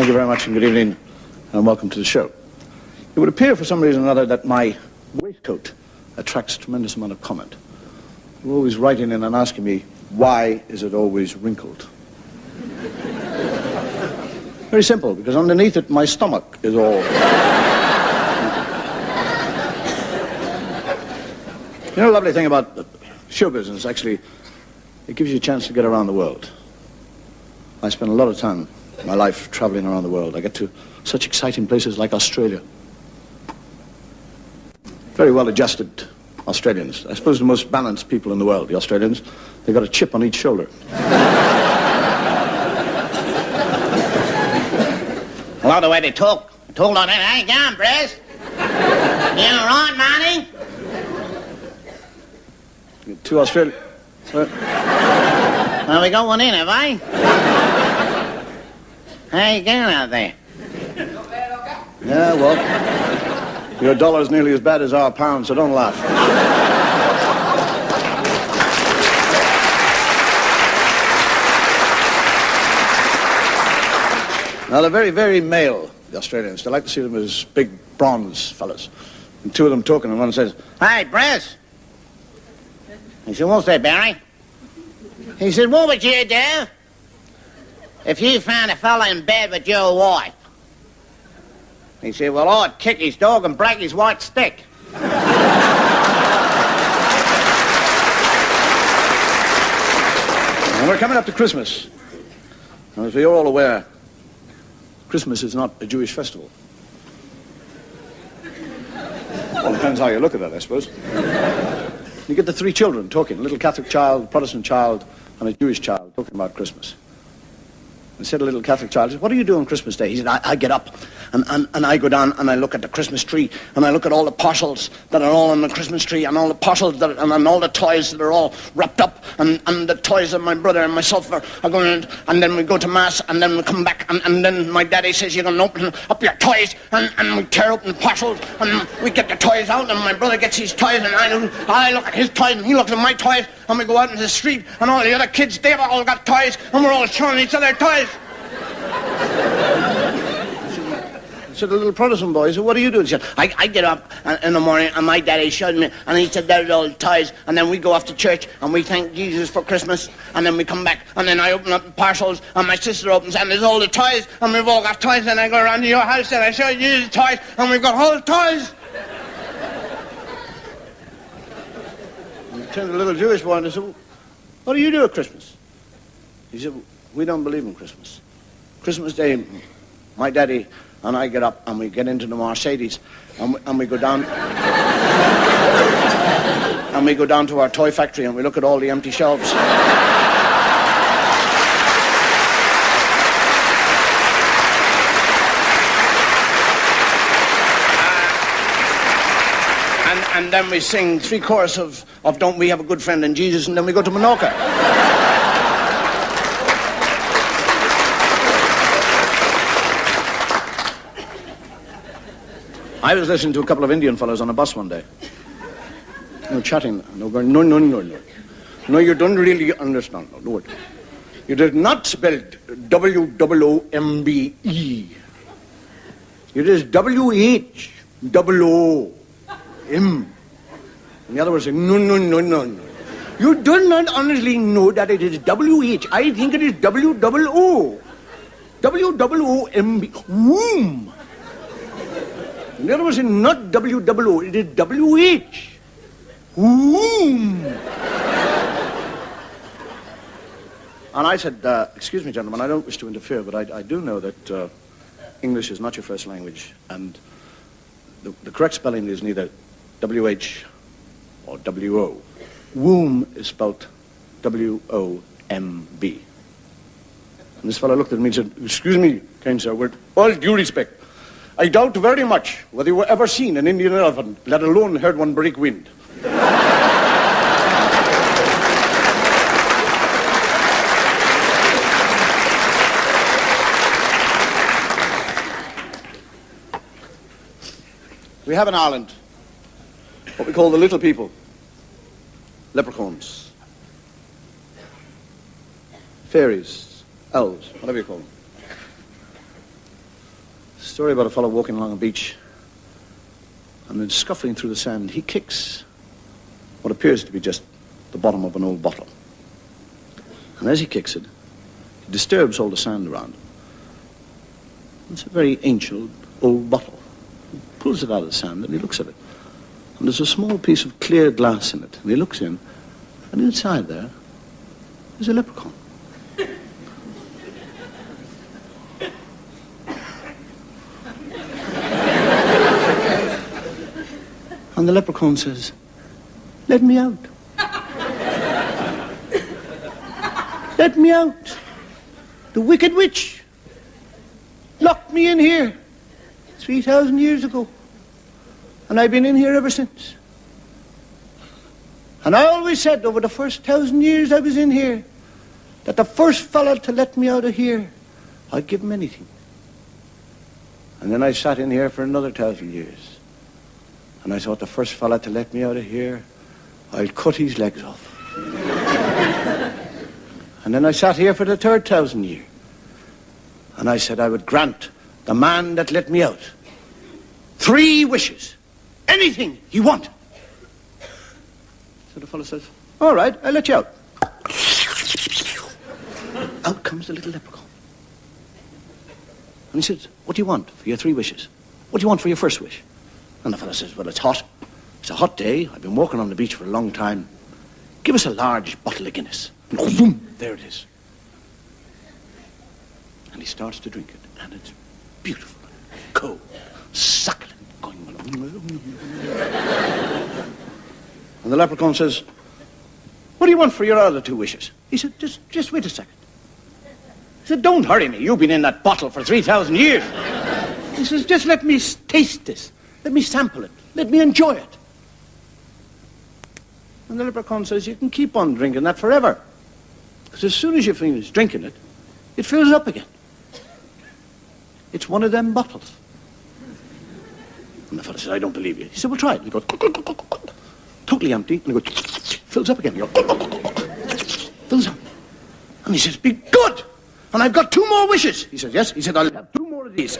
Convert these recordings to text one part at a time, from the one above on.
Thank you very much and good evening and welcome to the show. It would appear for some reason or other that my waistcoat attracts a tremendous amount of comment. You're always writing in and asking me, why is it always wrinkled? Very simple, because underneath it my stomach is all... You know, the lovely thing about show business, actually, it gives you a chance to get around the world. I spend a lot of time in my life traveling around the world. I get to such exciting places like Australia. Very well-adjusted Australians. I suppose the most balanced people in the world, the Australians. They've got a chip on each shoulder. I love the way they talk. Talk like that. Hey, go on, Brez. You all right, Marty? Two Australians. Well, we got one in, have I? How you going out there? Yeah, well, your dollar's nearly as bad as our pound, so don't laugh. Now, they're very, very male, the Australians. They like to see them as big bronze fellas. And two of them talking, and one says, Hey, Brez. He said, what's that, Barry? He said, what would you do if you found a fella in bed with your wife? He said, well, I'd kick his dog and break his white stick. and we're coming up to Christmas. And as you're all aware, Christmas is not a Jewish festival. Well, it depends how you look at that, I suppose. You get the three children talking, a little Catholic child, a Protestant child, and a Jewish child talking about Christmas. And said a little Catholic child, said, what do you do on Christmas Day? He said, I get up and I go down and I look at the Christmas tree and I look at all the parcels that are all on the Christmas tree and all the parcels that and all the toys that are all wrapped up and the toys that my brother and myself are going, and then we go to Mass and then we come back and then my daddy says you're going to open up your toys and we tear open the parcels and we get the toys out and my brother gets his toys and I look at his toys and he looks at my toys and we go out into the street and all the other kids, they've all got toys and we're all showing each other toys. So the little Protestant boy said, what do you do? He said, I get up in the morning and my daddy showed me and he said, there's all the toys and then we go off to church and we thank Jesus for Christmas and then we come back and then I open up the parcels and my sister opens and there's all the toys and we've all got toys and I go around to your house and I show you the toys and we've got all the toys. And he turned to the little Jewish boy and he said, what do you do at Christmas? He said, we don't believe in Christmas. Christmas Day, my daddy and I get up and we get into the Mercedes and we go down and we go down to our toy factory and we look at all the empty shelves. And then we sing three choruses of Don't We Have a Good Friend in Jesus, and then we go to Menorca. I was listening to a couple of Indian fellows on a bus one day. They were chatting. They were going, no. No, you don't really understand. No. You did not spell W-O-O-M-B-E. It is W-H-O-O-M. And the other was saying, no. You do not honestly know that it is W-H. I think it is W-O-O. W-O-O-M-B. Womb. And the other was saying, not W-O-O, it is W-H. Womb. And I said, excuse me, gentlemen, I don't wish to interfere, but I do know that English is not your first language, and the correct spelling is neither W-H or W-O. Womb is spelled W-O-M-B. And this fellow looked at me and said, excuse me, kind sir, with all due respect, I doubt very much whether you were ever seen an Indian elephant, let alone heard one break wind. We have in Ireland what we call the little people, leprechauns, fairies, elves, whatever you call them. story about a fellow walking along a beach and then scuffling through the sand. He kicks what appears to be just the bottom of an old bottle. And as he kicks it, he disturbs all the sand around. It's a very ancient old bottle. He pulls it out of the sand and he looks at it. And there's a small piece of clear glass in it. And he looks in, and inside there is a leprechaun. And the leprechaun says, "Let me out. Let me out. The wicked witch locked me in here 3,000 years ago. And I've been in here ever since. And I always said over the first 1,000 years I was in here that the first fella to let me out of here, I'd give him anything. And then I sat in here for another 1,000 years. And I thought the first fella to let me out of here, I'd cut his legs off. And then I sat here for the 3rd 1,000 year. And I said I would grant the man that let me out 3 wishes. Anything he wanted. So the fellow says, "All right, I'll let you out." Out comes the little leprechaun. And he says, "What do you want for your 3 wishes? What do you want for your first wish?" And the fellow says, "Well, it's hot. It's a hot day. I've been walking on the beach for a long time. Give us a large bottle of Guinness." And boom, there it is. And he starts to drink it. And it's beautiful, cold, succulent, going along. And the leprechaun says, "What do you want for your other 2 wishes?" He said, just wait a second. He said, "Don't hurry me. You've been in that bottle for 3,000 years. He says, "Just let me taste this. Let me sample it. Let me enjoy it." And the leprechaun says, "You can keep on drinking that forever. Because as soon as you finish drinking it, it fills up again. It's one of them bottles." And the fellow says, "I don't believe you." He said, "Well, try it." And he goes, totally empty, and he goes, fills up again. He goes, fills up. And he says, "Be good. And I've got 2 more wishes." He said, "Yes." He said, "I'll have 2 more of these."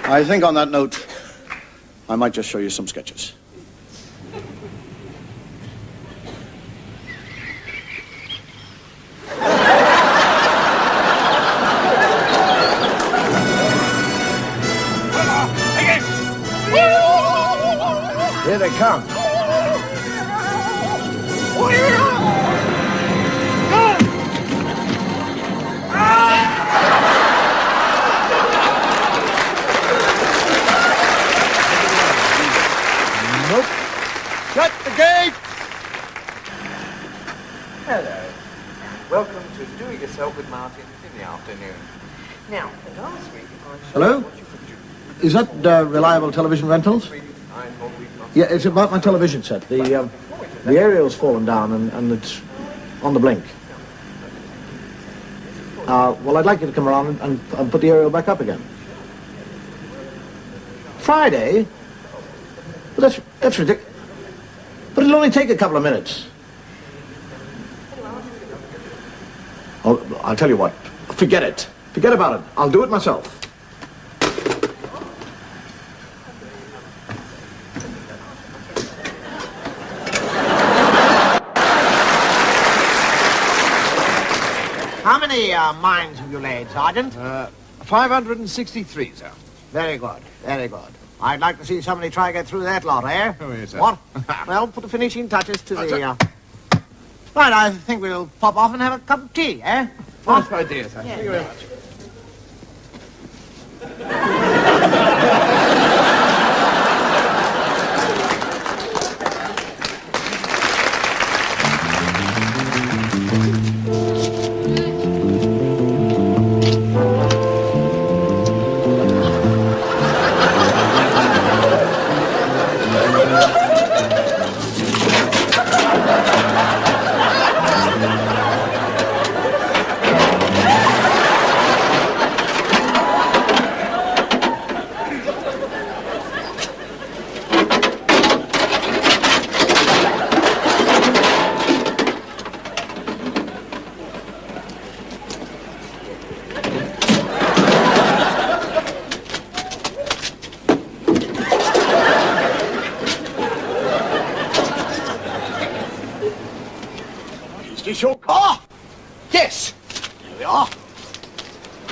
I think on that note, I might just show you some sketches. Here they come. Nope. Shut the gate! Hello. Welcome to Do It Yourself with Martin in the afternoon. Now, last week I showed Hello? what you could do. Is that Reliable Television Rentals? Yeah, it's about my television set. The aerial's fallen down and it's on the blink. Well, I'd like you to come around and put the aerial back up again. Friday? Well, that's ridiculous. But it'll only take a couple of minutes. Oh, I'll tell you what. Forget it. Forget about it. I'll do it myself. How many mines have you laid, Sergeant? 563, sir. Very good, very good. I'd like to see somebody try to get through that lot, eh? Oh, yes, sir. What? Well, put the finishing touches to the... Right, I think we'll pop off and have a cup of tea, eh? Nice idea, sir. Yeah. Thank you very much. this your car? Yes. There we are.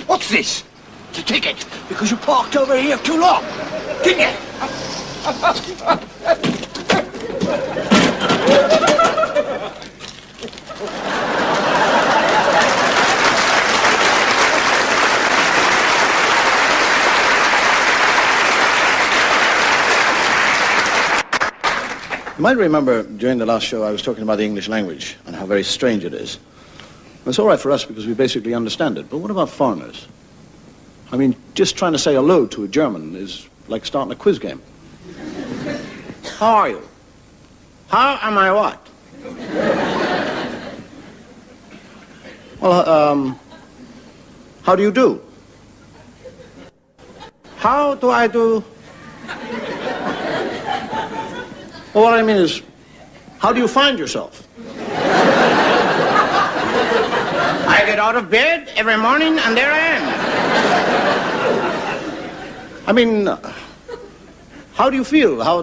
What's this? It's a ticket, because you parked over here too long. Ticket! You might remember during the last show I was talking about the English language and how very strange it is. It's all right for us because we basically understand it, but what about foreigners? I mean, just trying to say hello to a German is like starting a quiz game. How are you? How am I what? Well, how do you do? How do I do? Well, what I mean is, how do you find yourself? I get out of bed every morning and there I am. I mean, how do you feel? How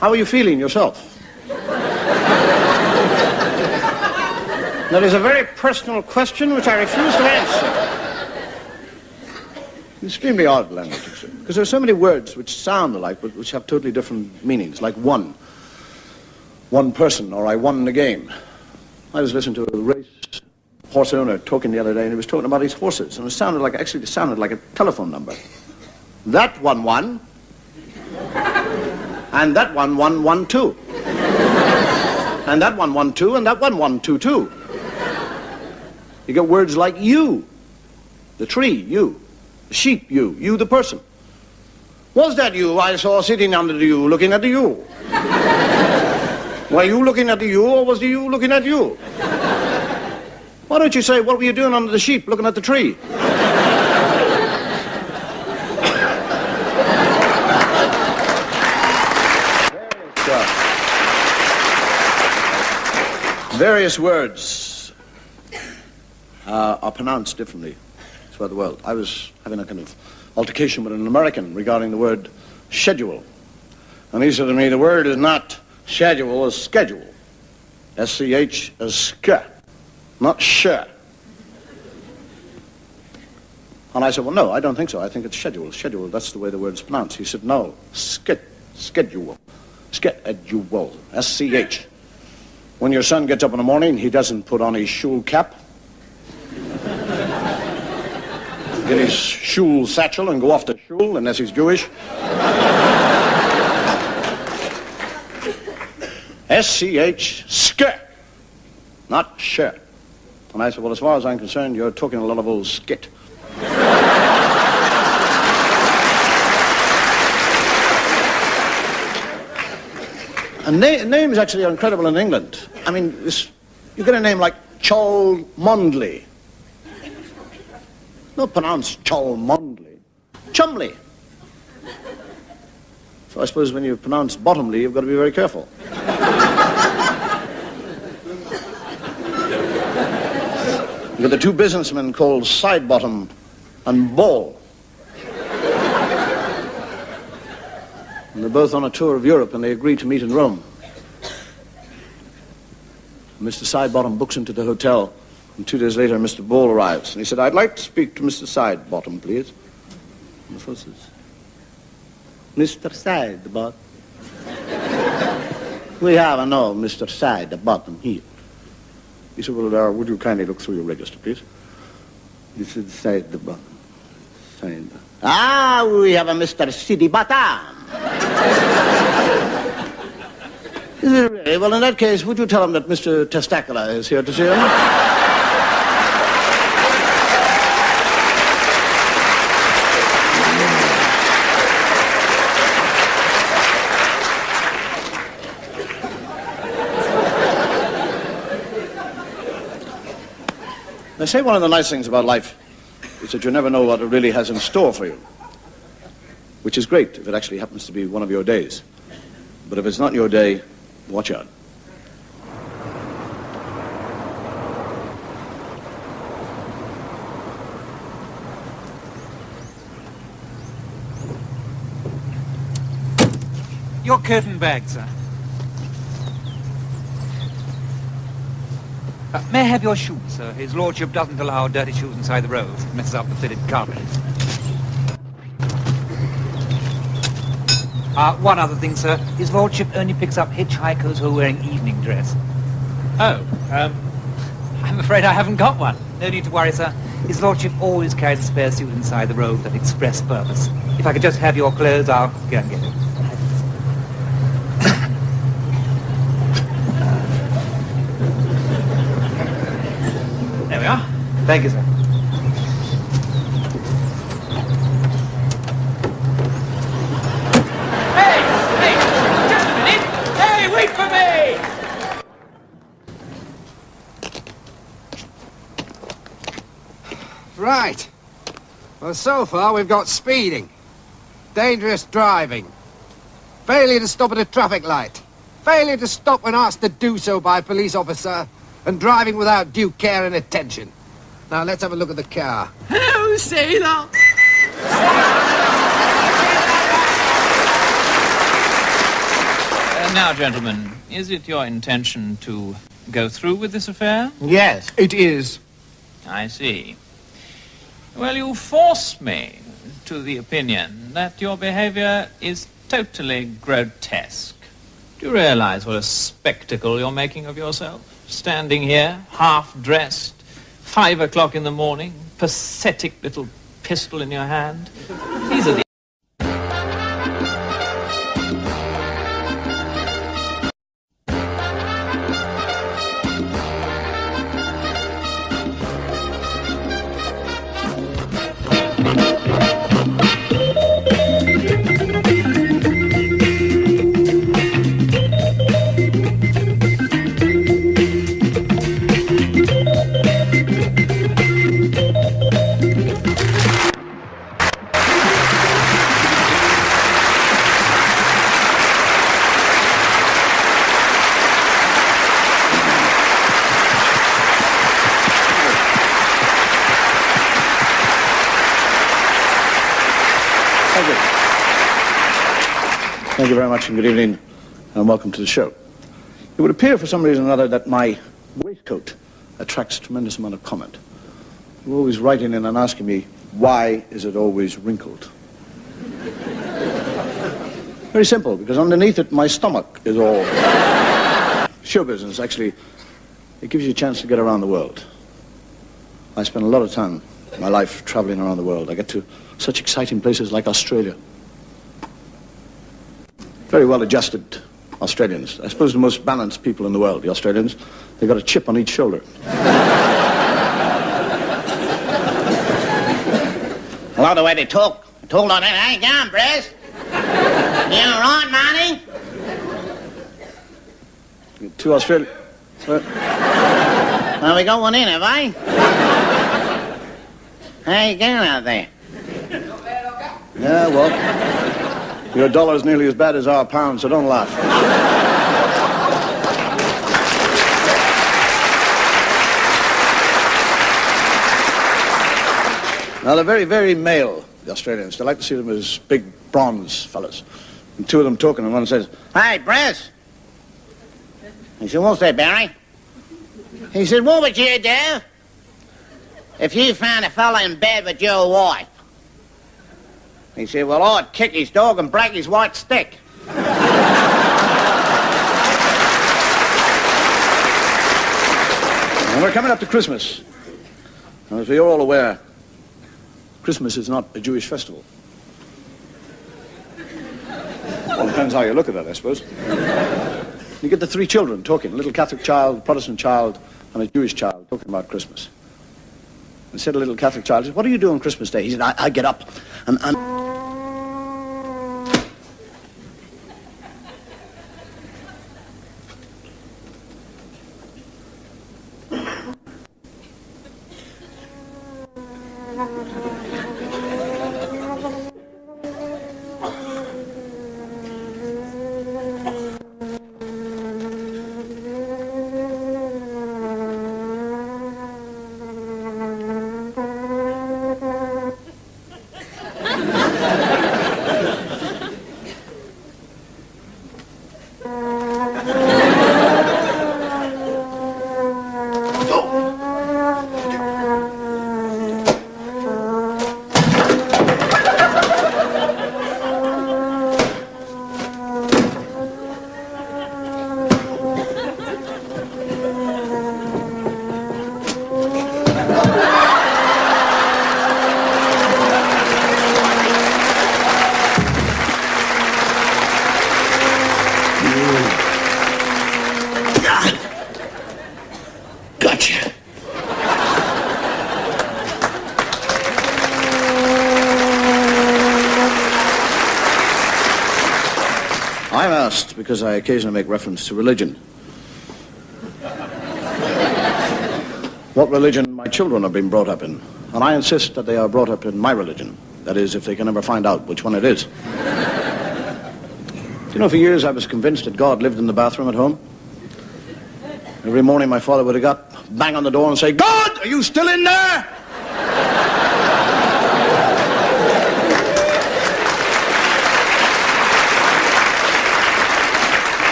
are you feeling yourself? That is a very personal question which I refuse to answer. Extremely odd language, because there are so many words which sound alike but which have totally different meanings, like one person, or I won the game. I was listening to a race horse owner talking the other day, and he was talking about his horses, and it sounded like a telephone number. That won, and that won too, and that won too, and that won too. You get words like you, the tree, you. The sheep, you the person. Was that you I saw sitting under the yew, looking at the yew? Were you looking at the yew, or was the yew looking at you? Why don't you say, what were you doing under the sheep, looking at the tree? Various words are pronounced differently throughout the world. I was having a kind of altercation with an American regarding the word schedule. And he said to me, the word is not schedule, it's schedule. S-C-H is sk, not sh. And I said, well, no, I don't think so. I think it's schedule. Schedule, that's the way the word is pronounced. He said, no, schedule. Schedule, S-C-H. When your son gets up in the morning, he doesn't put on his shul cap, get his shul satchel and go off to shul, unless he's Jewish. S-C-H, sk, not sh. And I said, well, as far as I'm concerned, you're talking a lot of old skit. And names actually are incredible in England. I mean, you get a name like Cholmondeley. Not pronounced Cholmondeley. Chumley. So I suppose when you pronounce Bottomley, you've got to be very careful. You've got the two businessmen called Sidebottom and Ball. And they're both on a tour of Europe, and they agree to meet in Rome. Mr. Sidebottom books into the hotel, and 2 days later, Mr. Ball arrives. And he said, I'd like to speak to Mr. Sidebottom, please. And the fellow says, Mr. Sidebottom? We have no Mr. Sidebottom here. He said, well, would you kindly look through your register, please? He said, Sidebottom. Ah, we have a Mr. Sidebottom. Is it really? Well, in that case, would you tell him that Mr. Testacola is here to see him? They say one of the nice things about life is that you never know what it really has in store for you, which is great if it actually happens to be one of your days. But if it's not your day, watch out. Your curtain bag, sir. May I have your shoes, sir? His lordship doesn't allow dirty shoes inside the road. It messes up the fitted carpet. One other thing, sir. His lordship only picks up hitchhikers who are wearing evening dress. Oh, I'm afraid I haven't got one. No need to worry, sir. His lordship always carries a spare suit inside the robe for that express purpose. If I could just have your clothes, I'll go and get it. There we are. Thank you, sir. Hey, just a minute. Hey, wait for me! Right. Well, so far we've got speeding, dangerous driving, failure to stop at a traffic light, failure to stop when asked to do so by a police officer, and driving without due care and attention. Now, let's have a look at the car. Oh, sailor! Now, gentlemen, is it your intention to go through with this affair? Yes, it is. I see. Well, you force me to the opinion that your behavior is totally grotesque. Do you realize what a spectacle you're making of yourself? Standing here, half-dressed, 5 o'clock in the morning, pathetic little pistol in your hand. These are the... Thank you very much, and good evening, and welcome to the show. It would appear for some reason or other that my waistcoat attracts a tremendous amount of comment. You're always writing in and asking me, why is it always wrinkled? Very simple, because underneath it, my stomach is all... Show business, actually, it gives you a chance to get around the world. I spend a lot of time in my life traveling around the world. I get to such exciting places like Australia. Very well-adjusted Australians. I suppose the most balanced people in the world, the Australians. They've got a chip on each shoulder. I love the way they talk. Talk like that. How you going, Brez? You all right, Marty? Two Australians... Well, we got one in, have I? How you going out there? Yeah, well... Your dollar's nearly as bad as our pound, so don't laugh. Now, they're very, very male, the Australians. They like to see them as big, bronze fellas. And two of them talking, and one says, Hey, Brez. He said, what's that, Barry? He said, what would you do if you found a fella in bed with your wife? He said, well, I'd kick his dog and break his white stick. and we're coming up to Christmas. And as you're all aware, Christmas is not a Jewish festival. Well, it depends how you look at that, I suppose. You get the three children talking, a little Catholic child, a Protestant child, and a Jewish child talking about Christmas. And said a little Catholic child, what do you do on Christmas Day? He said, I get up and... asked because I occasionally make reference to religion. What religion my children are being brought up in. And I insist that they are brought up in my religion. That is, if they can ever find out which one it is. You know, for years I was convinced that God lived in the bathroom at home. Every morning my father would have got, bang on the door and say, "God, are you still in there?"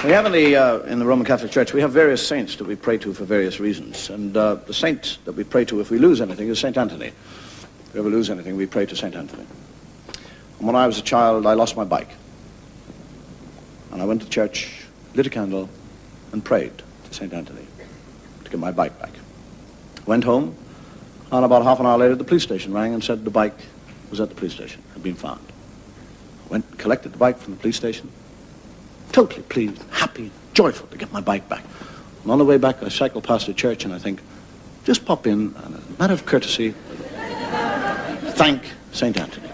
We have in the Roman Catholic Church, we have various saints that we pray to for various reasons. And the saint that we pray to if we lose anything is St. Anthony. If we ever lose anything, we pray to St. Anthony. And when I was a child, I lost my bike. And I went to church, lit a candle, and prayed to St. Anthony to get my bike back. Went home, and about half an hour later, the police station rang and said the bike was at the police station, had been found. Went and collected the bike from the police station. Totally pleased, happy, joyful to get my bike back. And on the way back, I cycle past the church and I think, just pop in, and as a matter of courtesy, thank St. Anthony.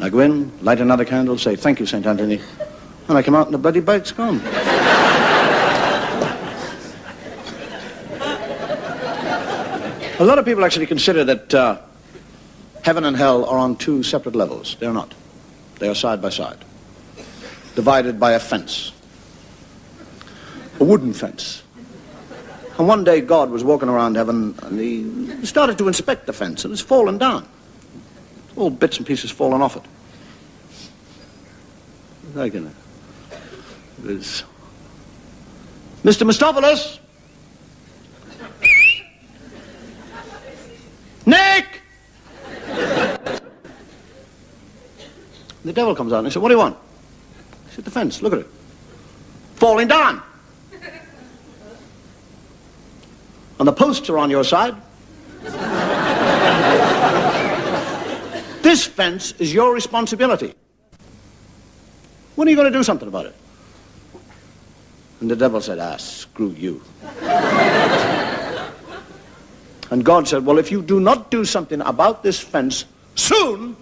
I go in, light another candle, say, "Thank you, St. Anthony," and I come out and the bloody bike's gone. A lot of people actually consider that heaven and hell are on two separate levels. They're not. They are side by side, divided by a fence, a wooden fence. And one day God was walking around heaven and he started to inspect the fence and it's fallen down. All bits and pieces fallen off it. Like it was, "Mr. Mistopheles! Nick!" The devil comes out and he said, "What do you want?" I said, "The fence, look at it. Falling down. And the posts are on your side. This fence is your responsibility. When are you going to do something about it?" And the devil said, "Screw you." And God said, "Well, if you do not do something about this fence soon,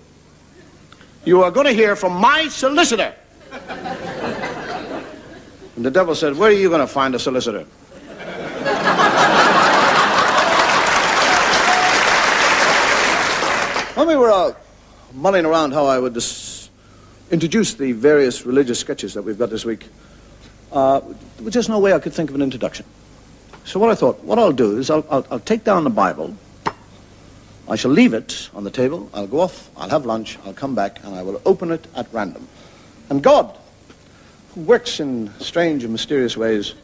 you are going to hear from my solicitor." And the devil said, "Where are you going to find a solicitor?" When we were mulling around how I would introduce the various religious sketches that we've got this week, there was just no way I could think of an introduction. So what I thought, what I'll do is I'll take down the Bible, I shall leave it on the table, I'll go off, I'll have lunch, I'll come back, and I will open it at random. And God, who works in strange and mysterious ways,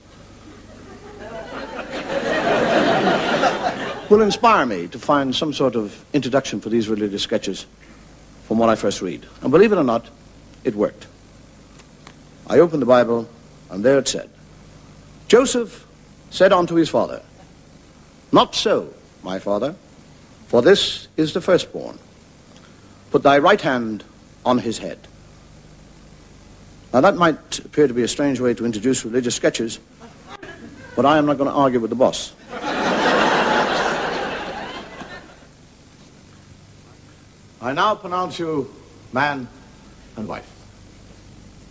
will inspire me to find some sort of introduction for these religious sketches from what I first read. And believe it or not, it worked. I opened the Bible, and there it said, "Joseph said unto his father, Not so, my father, for this is the firstborn. Put thy right hand on his head." Now that might appear to be a strange way to introduce religious sketches, but I am not going to argue with the boss. I now pronounce you man and wife.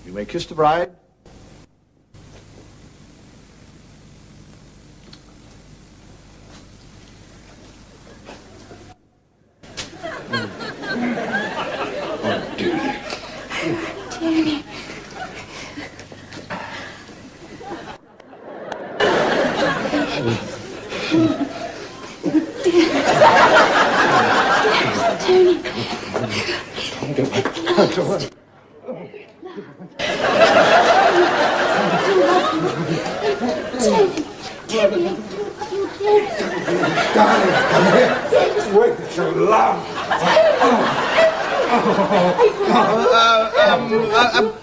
You may kiss the bride.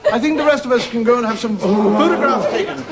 I think the rest of us can go and have some photographs taken.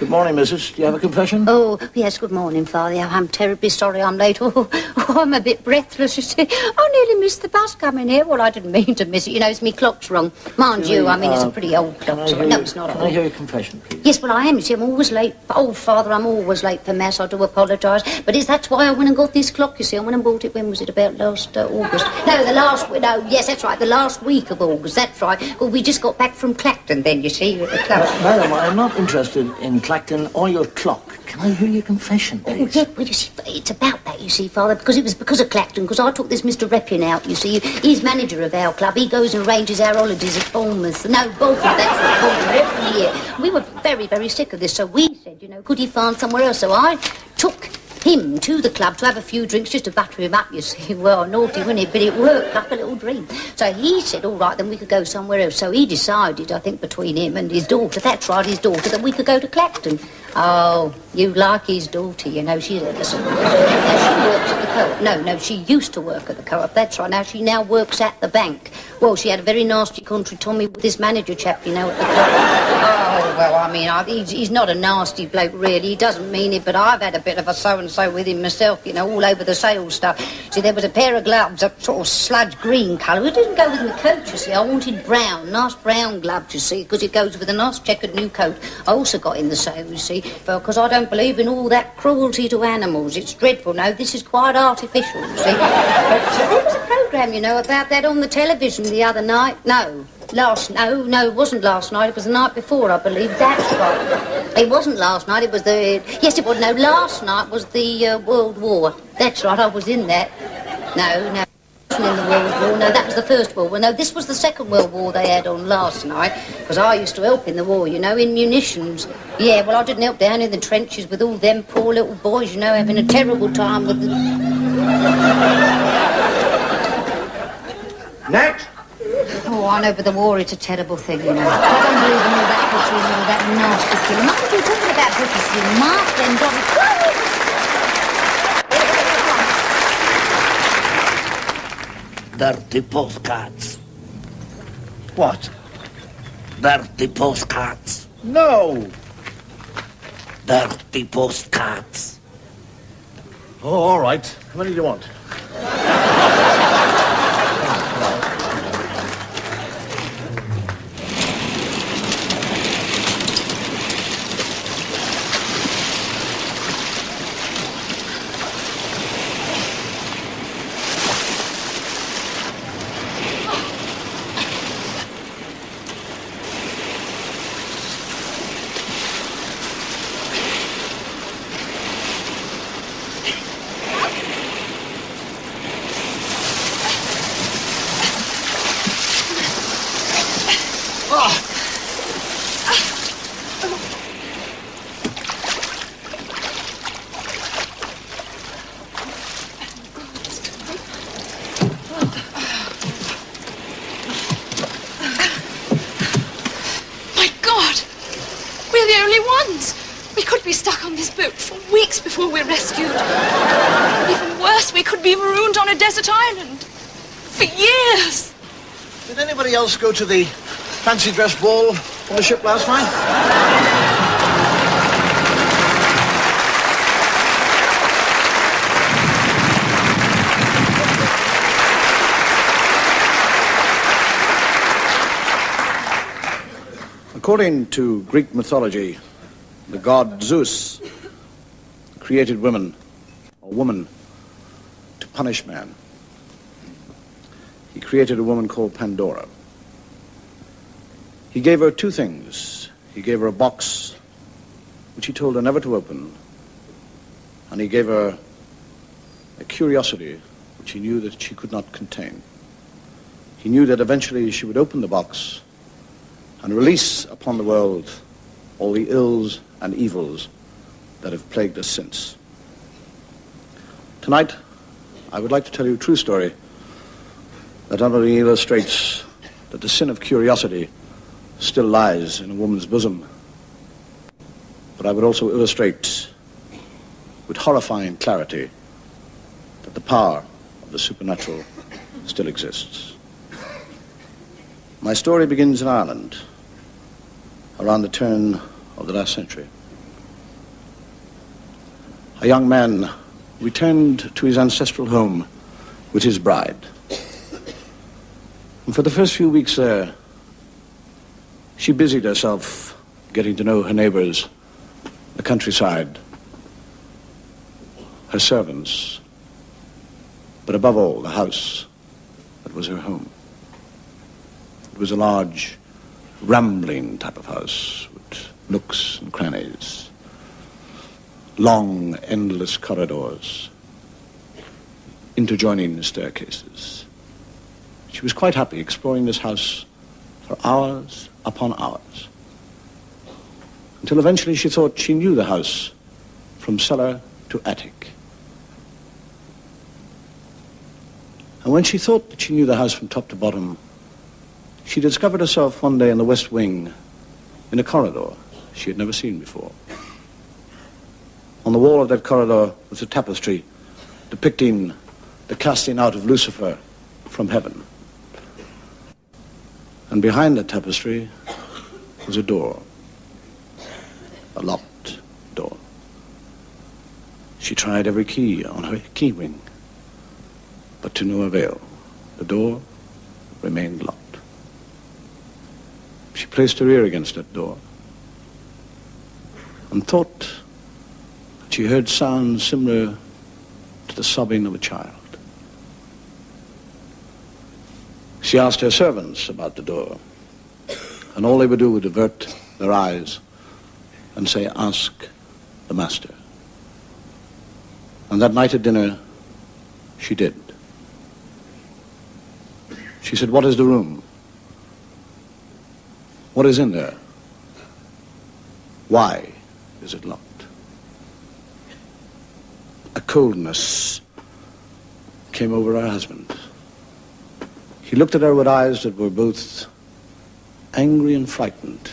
Good morning, missus. Do you have a confession? Oh, yes, good morning, Father. I'm terribly sorry I'm late. Oh, I'm a bit breathless, you see. I nearly missed the bus coming here. Well, I didn't mean to miss it. You know, it's me clock's wrong. Mind you, I mean, it's a pretty old clock. No, it's not. Can I hear your confession, please? Yes, well, I am. You see, I'm always late. Oh, Father, I'm always late for Mass. I do apologise. But that's why I went and got this clock, you see. I went and bought it, when was it, about last August? No, yes, that's right, the last week of August, that's right. Well, we just got back from Clacton then, you see, with the clock. Madam, I'm not interested in Clacton or your clock. Can I hear your confession, please? Oh, yeah, well, you see, it's about that, you see, Father, because it was because of Clacton, because I took this Mr. Reppin out, you see. He's manager of our club. He goes and arranges our holidays at Bournemouth. No, Bolton, that's right, Bolton, every year. We were very, very sick of this, so we said, you know, could he find somewhere else? So I took him to the club to have a few drinks just to butter him up, you see. Well, naughty, wasn't it? But it worked like a little dream. So he said, all right, then we could go somewhere else. So he decided, I think, between him and his daughter, that's right, his daughter, that we could go to Clacton. Oh, you like his daughter, you know. She's now she works at the Co-op. No, she used to work at the Co-op, that's right. Now works at the bank. Well, she had a very nasty country Tommy with this manager chap, you know, at the Co-op. Oh, well, I mean, he's not a nasty bloke, really. He doesn't mean it, but I've had a bit of a so-and-so with him myself, you know, all over the sales stuff. See, there was a pair of gloves, a sort of sludge green colour. It didn't go with my coat, you see. I wanted brown, nice brown gloves, you see, because it goes with a nice checkered new coat. I also got in the sale, you see, because I don't believe in all that cruelty to animals. It's dreadful. No, this is quite artificial, you see. But there was a programme, you know, about that on the television the other night. No, it wasn't last night. It was the night before, I believe. That's right. It wasn't last night. It was yes, it was. No, last night was the World War. That's right. I was in that. No. In the World War. No, that was the First World War. No, this was the Second World War they had on last night, because I used to help in the war, you know, in munitions. Yeah, well, I didn't help down in the trenches with all them poor little boys, you know, having a terrible time with the... Next! Oh, I know, but the war, it's a terrible thing, you know. I don't believe in all that butchery and all that nasty killing. Not even talking about butchery, Mark and Donny. Dirty postcards. What? Dirty postcards. No! Dirty postcards. Oh, all right. How many do you want? Before we're rescued. Even worse, we could be marooned on a desert island. For years. Did anybody else go to the fancy dress ball on the ship last night? According to Greek mythology, the god Zeus created woman to punish man. He created a woman called Pandora. He gave her two things. He gave her a box, which he told her never to open, and he gave her a curiosity which he knew that she could not contain. He knew that eventually she would open the box and release upon the world all the ills and evils that have plagued us since. Tonight, I would like to tell you a true story that not only illustrates that the sin of curiosity still lies in a woman's bosom, but I would also illustrate with horrifying clarity that the power of the supernatural still exists. My story begins in Ireland around the turn of the last century. a young man returned to his ancestral home with his bride. And for the first few weeks there, she busied herself getting to know her neighbors, the countryside, her servants, but above all, the house that was her home. It was a large, rambling type of house with nooks and crannies, long, endless corridors, interjoining staircases. She was quite happy exploring this house for hours upon hours, until eventually she thought she knew the house from cellar to attic. And when she thought that she knew the house from top to bottom, she discovered herself one day in the west wing in a corridor she had never seen before. On the wall of that corridor was a tapestry depicting the casting out of Lucifer from heaven. And behind the tapestry was a door, a locked door. She tried every key on her key ring, but to no avail. The door remained locked. She placed her ear against that door and thought that she heard sounds similar to the sobbing of a child. She asked her servants about the door, and all they would do would avert their eyes and say, "Ask the master." And that night at dinner, she did. She said, "What is the room? What is in there? Why is it locked?" A coldness came over her husband. He looked at her with eyes that were both angry and frightened.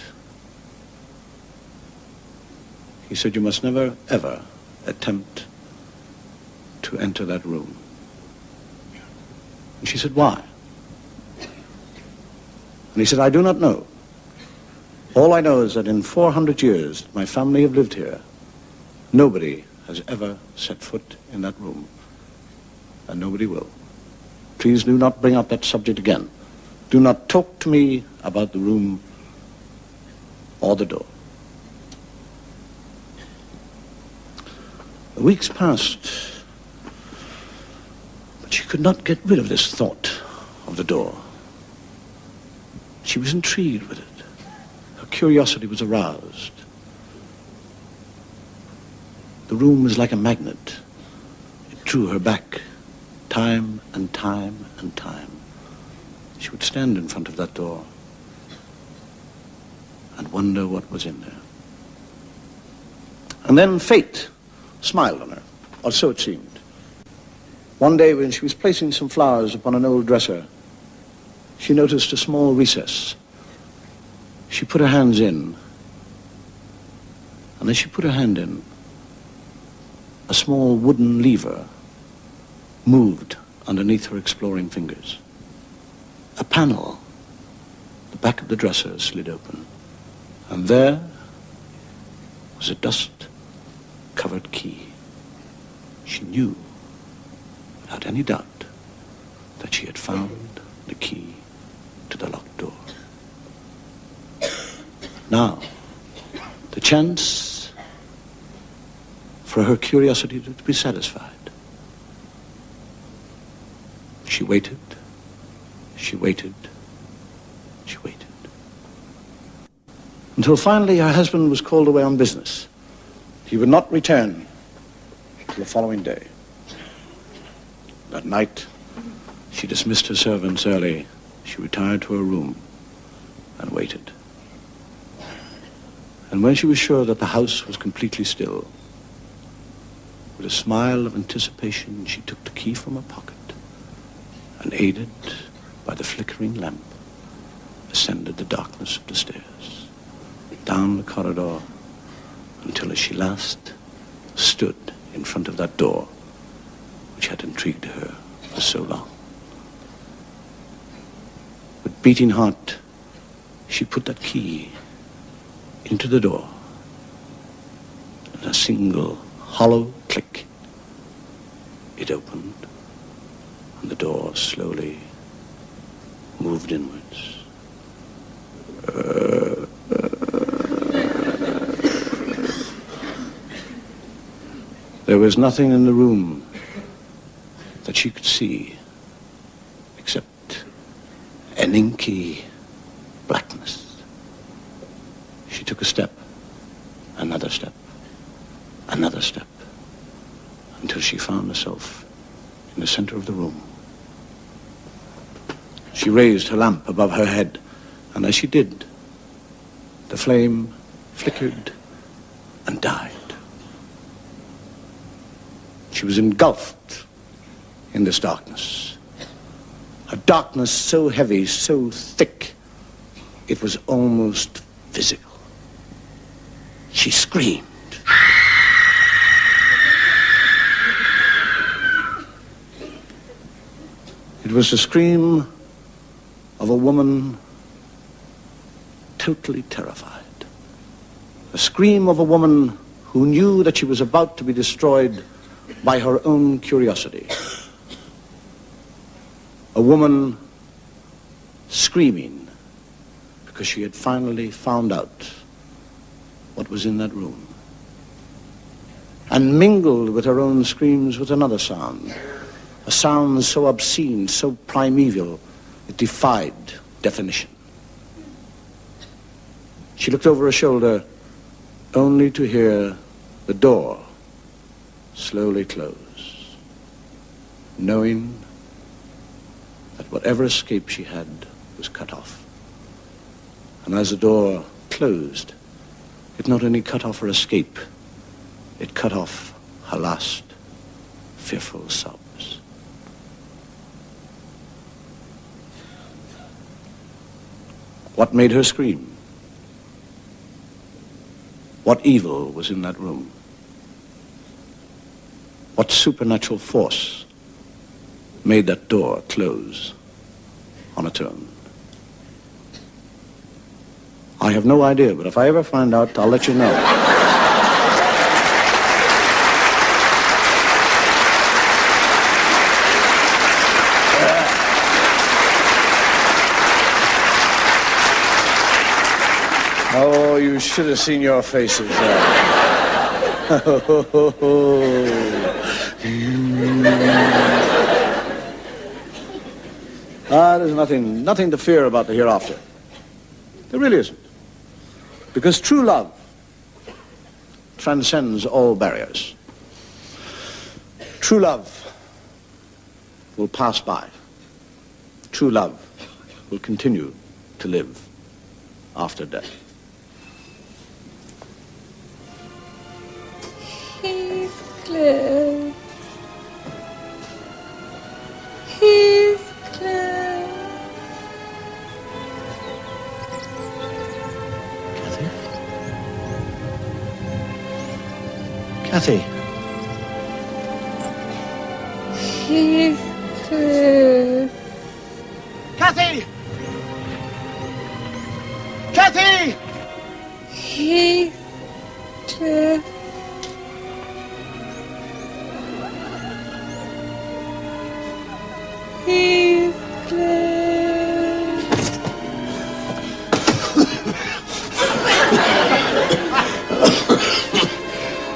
He said, "You must never, ever attempt to enter that room." And she said, "Why?" And he said, "I do not know. All I know is that in 400 years my family have lived here, nobody has ever set foot in that room, and nobody will. Please do not bring up that subject again. Do not talk to me about the room or the door." The weeks passed, but she could not get rid of this thought of the door. She was intrigued with it. Her curiosity was aroused. The room was like a magnet. It drew her back time and time and time. She would stand in front of that door and wonder what was in there. And then fate smiled on her, or so it seemed. One day when she was placing some flowers upon an old dresser, she noticed a small recess. She put her hands in, and as she put her hand in, a small wooden lever moved underneath her exploring fingers. A panel, the back of the dresser, slid open, and there was a dust-covered key. She knew, without any doubt, that she had found the key to the locked door. Now, the chance for her curiosity to be satisfied. She waited, she waited, she waited. Until finally her husband was called away on business. He would not return until the following day. That night, she dismissed her servants early. She retired to her room and waited. And when she was sure that the house was completely still, with a smile of anticipation, she took the key from her pocket and, aided by the flickering lamp, ascended the darkness of the stairs, down the corridor, until as she last stood in front of that door which had intrigued her for so long. With beating heart, she put that key into the door, and a single hollow click. It opened, and the door slowly moved inwards. There was nothing in the room that she could see except an inky blackness. She took a step, another step, another step, until she found herself in the center of the room. She raised her lamp above her head, and as she did, the flame flickered and died. She was engulfed in this darkness. A darkness so heavy, so thick, it was almost physical. She screamed. It was the scream of a woman totally terrified. A scream of a woman who knew that she was about to be destroyed by her own curiosity. A woman screaming because she had finally found out what was in that room. And mingled with her own screams was another sound. A sound so obscene, so primeval, it defied definition. She looked over her shoulder only to hear the door slowly close, knowing that whatever escape she had was cut off. And as the door closed, it not only cut off her escape, it cut off her last fearful sobs. What made her scream? What evil was in that room? What supernatural force made that door close on its own? I have no idea, but if I ever find out, I'll let you know. Oh, you should have seen your faces. There's nothing to fear about the hereafter. There really isn't. Because true love transcends all barriers. True love will pass by. True love will continue to live after death. Heathcliff. Heathcliff. Kathy? Heathcliff. Kathy! Kathy! Heathcliff.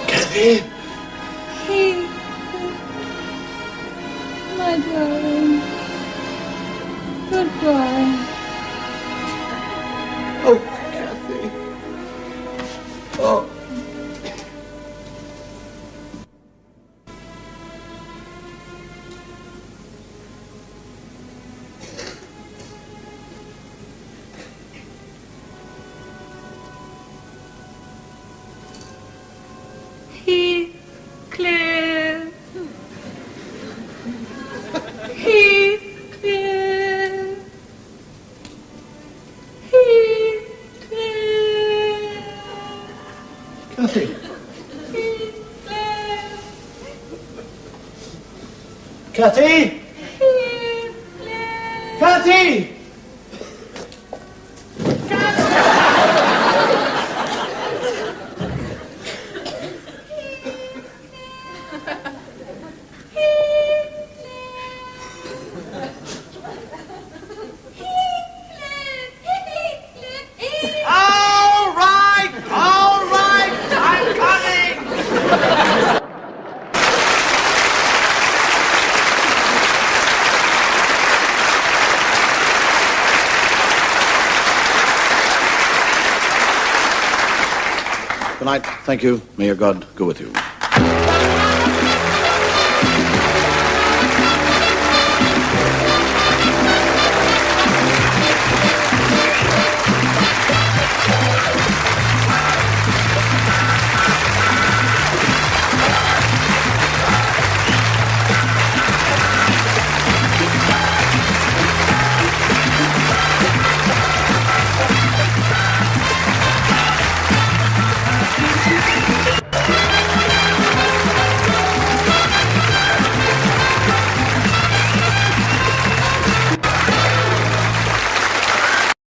Kathy? My darling. Goodbye. Oh, Kathy. Oh. Heathcliff. Heathcliff. Heathcliff. Kathy. Heathcliff. Kathy? Heathcliff. Kathy! Good night. Thank you. May your God go with you.